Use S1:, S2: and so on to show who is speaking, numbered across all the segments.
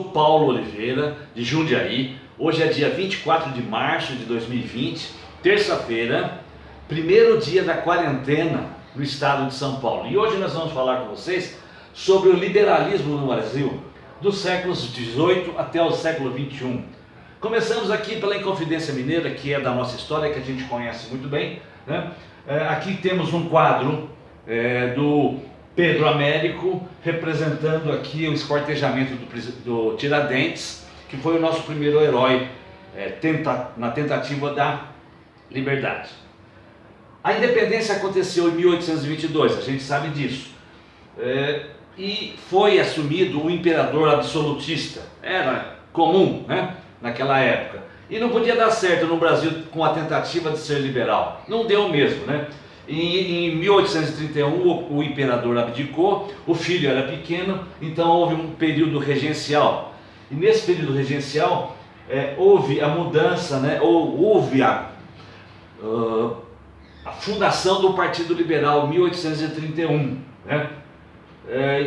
S1: sou Paulo Oliveira, de Jundiaí. Hoje é dia 24 de março de 2020, terça-feira, primeiro dia da quarentena no estado de São Paulo. E hoje nós vamos falar com vocês sobre o liberalismo no Brasil, dos séculos XVIII até o século XXI. Começamos aqui pela Inconfidência Mineira, que é da nossa história, que a gente conhece muito bem, né? Aqui temos um quadro do Pedro Américo, representando aqui o esquartejamento do Tiradentes, que foi o nosso primeiro herói na tentativa da liberdade. A independência aconteceu em 1822, a gente sabe disso, e foi assumido o imperador absolutista. Era comum, né, naquela época, e não podia dar certo no Brasil com a tentativa de ser liberal, não deu mesmo, né? Em 1831 o imperador abdicou, o filho era pequeno, então houve um período regencial. E nesse período regencial houve a mudança, né, houve a fundação do Partido Liberal em 1831, né?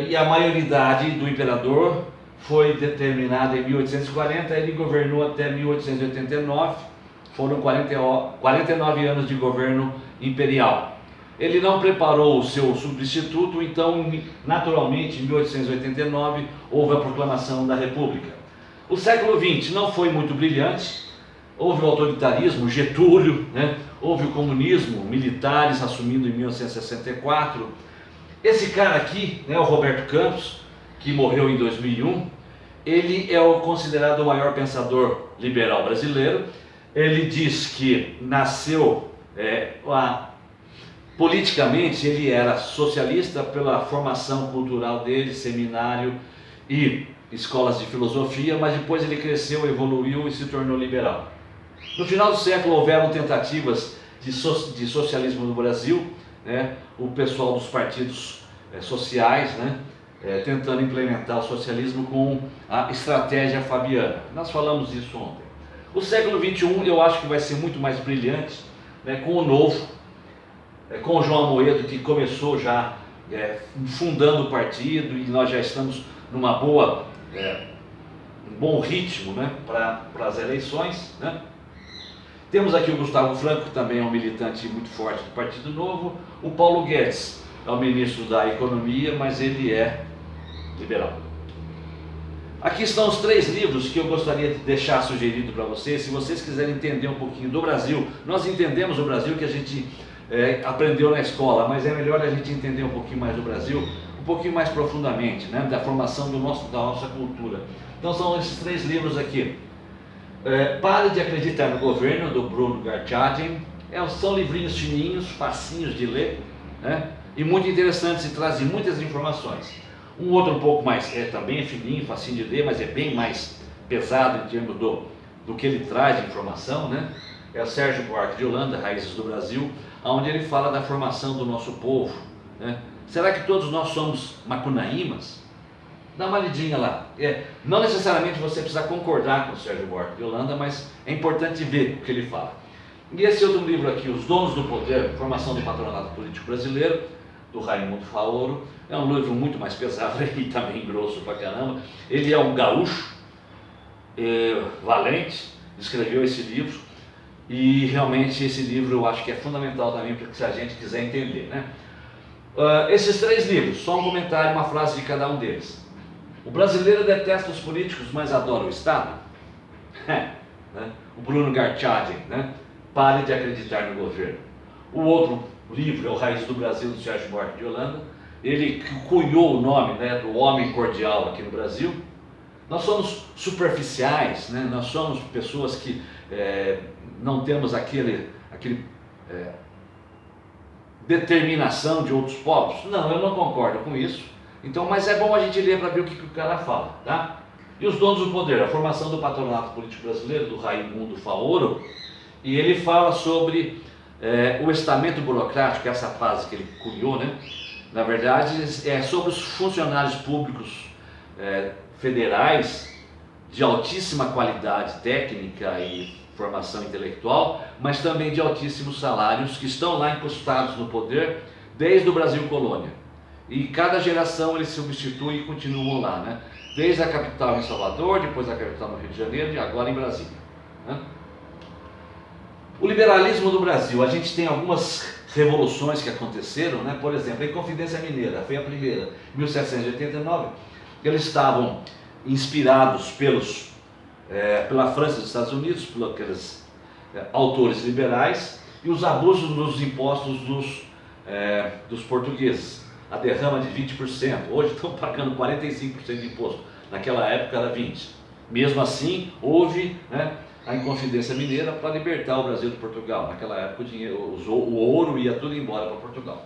S1: E a maioridade do imperador foi determinada em 1840, ele governou até 1889. Foram 49 anos de governo imperial. Ele não preparou o seu substituto, então, naturalmente, em 1889, houve a proclamação da República. O século XX não foi muito brilhante, houve o autoritarismo, Getúlio, né? Houve o comunismo, militares assumindo em 1964. Esse cara aqui, né, o Roberto Campos, que morreu em 2001, ele é considerado o maior pensador liberal brasileiro. Ele diz que nasceu, politicamente ele era socialista pela formação cultural dele, seminário e escolas de filosofia, mas depois ele cresceu, evoluiu e se tornou liberal. No final do século houveram tentativas de socialismo no Brasil, né? O pessoal dos partidos sociais, né? Tentando implementar o socialismo com a estratégia fabiana. Nós falamos disso ontem. O século XXI eu acho que vai ser muito mais brilhante, né, com o novo, com o João Amoedo, que começou já fundando o partido, e nós já estamos numa boa, um bom ritmo, né, para as eleições, né? Temos aqui o Gustavo Franco, que também é um militante muito forte do Partido Novo. O Paulo Guedes é o ministro da Economia, mas ele é liberal. Aqui estão os 3 livros que eu gostaria de deixar sugerido para vocês, se vocês quiserem entender um pouquinho do Brasil. Nós entendemos o Brasil que a gente aprendeu na escola, mas é melhor a gente entender um pouquinho mais do Brasil, um pouquinho mais profundamente, né, da formação da nossa cultura. Então são esses 3 livros aqui. Pare de Acreditar no Governo, do Bruno Gartchagen. São livrinhos fininhos, facinhos de ler, né, e muito interessantes e trazem muitas informações. Um outro um pouco mais, também é fininho, facinho de ler, mas é bem mais pesado em termos do que ele traz de informação, né? É o Sérgio Buarque de Holanda, Raízes do Brasil, onde ele fala da formação do nosso povo, né? Será que todos nós somos macunaímas? Dá uma lidinha lá. Não necessariamente você precisa concordar com o Sérgio Buarque de Holanda, mas é importante ver o que ele fala. E esse outro livro aqui, Os Donos do Poder, Formação do Patronato Político Brasileiro, do Raimundo Faoro, é um livro muito mais pesado e também grosso pra caramba. Ele é um gaúcho, valente, escreveu esse livro, e realmente esse livro eu acho que é fundamental também para que a gente quiser entender, né? Esses 3 livros, só um comentário, uma frase de cada um deles. O brasileiro detesta os políticos, mas adora o Estado. Né? O Bruno Gartchagen, né? Pare de acreditar no governo. O outro livro é o Raiz do Brasil, do Sérgio Buarque de Holanda. Ele cunhou o nome, né, do homem cordial aqui no Brasil. Nós somos superficiais, né? Nós somos pessoas que não temos aquele determinação de outros povos. Não, eu não concordo com isso. Então, mas é bom a gente ler para ver o que o cara fala, tá? E Os Donos do Poder, a formação do patronato político brasileiro, do Raimundo Faoro, e ele fala sobre o estamento burocrático, essa fase que ele cunhou, né? Na verdade, é sobre os funcionários públicos federais de altíssima qualidade técnica e formação intelectual, mas também de altíssimos salários, que estão lá encostados no poder desde o Brasil colônia. E cada geração eles substituem e continuam lá, né? Desde a capital em Salvador, depois a capital no Rio de Janeiro e agora em Brasília, né? O liberalismo do Brasil, a gente tem algumas revoluções que aconteceram, né? Por exemplo, a Inconfidência Mineira, foi a primeira, 1789. Eles estavam inspirados pela França e dos Estados Unidos, por aqueles autores liberais, e os abusos nos impostos dos portugueses. A derrama de 20%, hoje estão pagando 45% de imposto, naquela época era 20%. Mesmo assim, houve, né, a Inconfidência Mineira para libertar o Brasil de Portugal. Naquela época o ouro ia tudo embora para Portugal.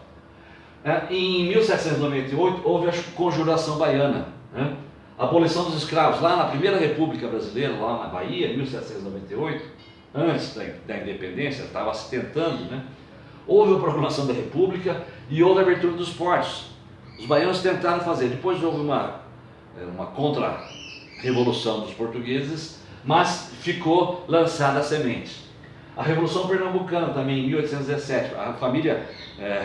S1: Em 1798 houve a Conjuração Baiana, né? A abolição dos escravos, lá na Primeira República Brasileira, lá na Bahia, em 1798, antes da independência, estava se tentando, né? Houve a proclamação da República e houve a abertura dos portos. Os baianos tentaram fazer, depois houve uma contra-revolução dos portugueses, mas ficou lançada a semente. A Revolução Pernambucana também, em 1817, a família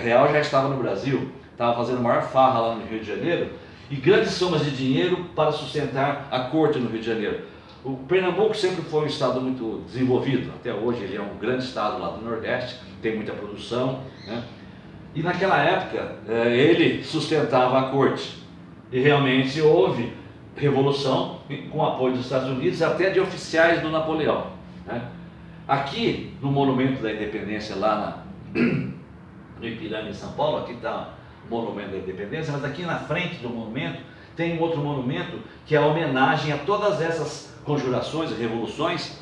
S1: real já estava no Brasil, estava fazendo maior farra lá no Rio de Janeiro, e grandes somas de dinheiro para sustentar a corte no Rio de Janeiro. O Pernambuco sempre foi um estado muito desenvolvido, até hoje ele é um grande estado lá do Nordeste, tem muita produção, né? E naquela época ele sustentava a corte, e realmente houve revolução com apoio dos Estados Unidos, até de oficiais do Napoleão, né? Aqui no Monumento da Independência, lá no Ipiranga, em São Paulo, aqui está o Monumento da Independência, mas aqui na frente do monumento tem um outro monumento que é a homenagem a todas essas conjurações e revoluções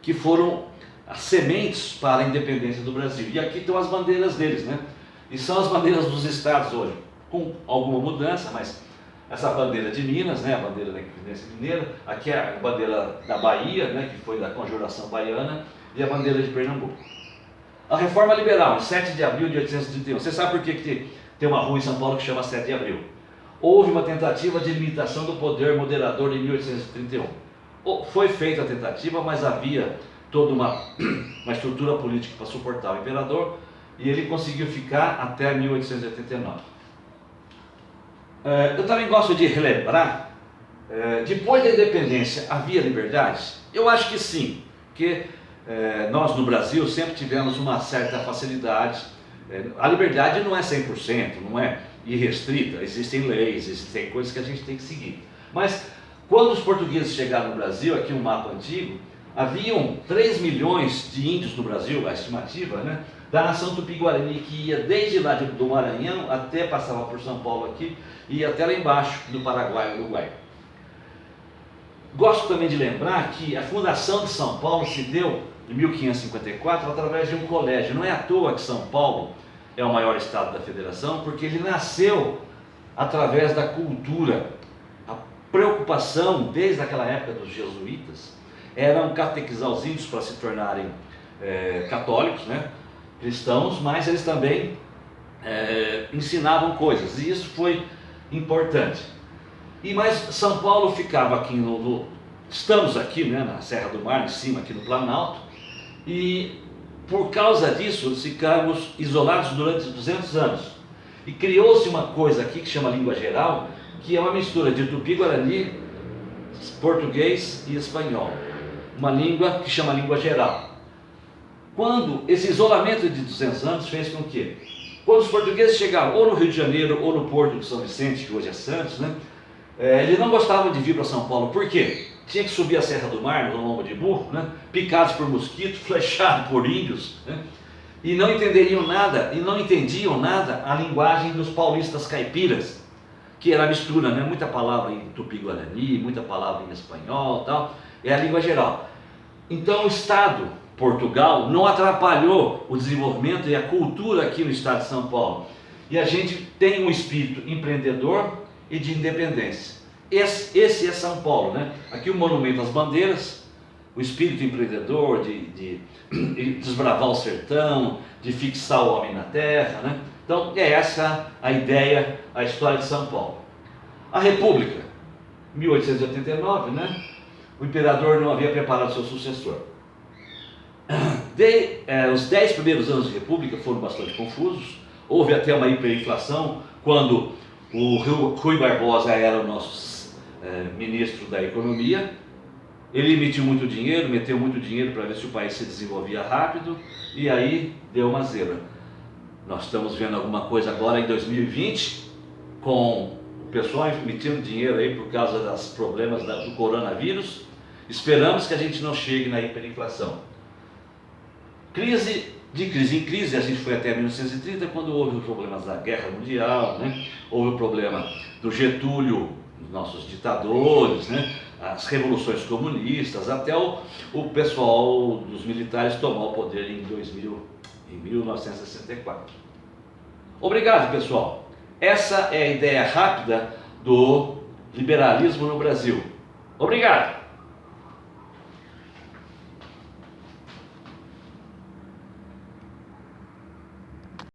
S1: que foram as sementes para a independência do Brasil. E aqui estão as bandeiras deles, né? E são as bandeiras dos estados hoje, com alguma mudança, mas essa bandeira de Minas, né, a bandeira da Independência Mineira, aqui é a bandeira da Bahia, né, que foi da Conjuração Baiana, e a bandeira de Pernambuco. A Reforma Liberal, em 7 de abril de 1831. Você sabe por que tem uma rua em São Paulo que chama 7 de abril? Houve uma tentativa de limitação do poder moderador em 1831. Foi feita a tentativa, mas havia toda uma estrutura política para suportar o imperador, e ele conseguiu ficar até 1889. Eu também gosto de relembrar, depois da independência havia liberdade? Eu acho que sim, porque nós no Brasil sempre tivemos uma certa facilidade. A liberdade não é 100%, não é irrestrita, existem leis, existem coisas que a gente tem que seguir. Mas quando os portugueses chegaram no Brasil, aqui um mapa antigo, haviam 3 milhões de índios no Brasil, a estimativa, né, da nação Tupi-Guarani, que ia desde lá do Maranhão até passava por São Paulo aqui, e ia até lá embaixo, no Paraguai e Uruguai. Gosto também de lembrar que a fundação de São Paulo se deu em 1554 através de um colégio. Não é à toa que São Paulo é o maior estado da federação, porque ele nasceu através da cultura. A preocupação desde aquela época dos jesuítas era catequizar os índios para se tornarem católicos, né, cristãos, mas eles também ensinavam coisas, e isso foi importante. Mas São Paulo ficava aqui estamos aqui, né, na Serra do Mar, em cima, aqui no Planalto, e por causa disso ficamos isolados durante 200 anos. E criou-se uma coisa aqui que chama língua geral, que é uma mistura de tupi-guarani, português e espanhol. Uma língua que chama língua geral. Quando esse isolamento de 200 anos fez com que, quando os portugueses chegavam ou no Rio de Janeiro ou no Porto de São Vicente, que hoje é Santos, né, eles não gostavam de vir para São Paulo. Por quê? Tinha que subir a Serra do Mar, no lombo de burro, né, picados por mosquitos, flechados por índios, né, e não entendiam nada a linguagem dos paulistas caipiras, que era a mistura, né, muita palavra em tupi-guarani, muita palavra em espanhol, tal, é a língua geral. Então o Estado, Portugal, não atrapalhou o desenvolvimento e a cultura aqui no estado de São Paulo. E a gente tem um espírito empreendedor e de independência. Esse é São Paulo, né? Aqui o monumento às bandeiras, o espírito empreendedor de desbravar o sertão, de fixar o homem na terra, né? Então é essa a ideia, a história de São Paulo. A República, 1889, né? O imperador não havia preparado seu sucessor. Os 10 primeiros anos de República foram bastante confusos. Houve até uma hiperinflação quando o Rui Barbosa era o nosso ministro da Economia. Ele emitiu muito dinheiro, meteu muito dinheiro para ver se o país se desenvolvia rápido, e aí deu uma zebra. Nós estamos vendo alguma coisa agora em 2020, com o pessoal emitindo dinheiro aí por causa dos problemas do coronavírus. Esperamos que a gente não chegue na hiperinflação. Crise em crise, a gente foi até 1930, quando houve os problemas da Guerra Mundial, né? Houve o problema do Getúlio, dos nossos ditadores, né? As revoluções comunistas, até o pessoal dos militares tomar o poder em 1964. Obrigado, pessoal. Essa é a ideia rápida do liberalismo no Brasil. Obrigado.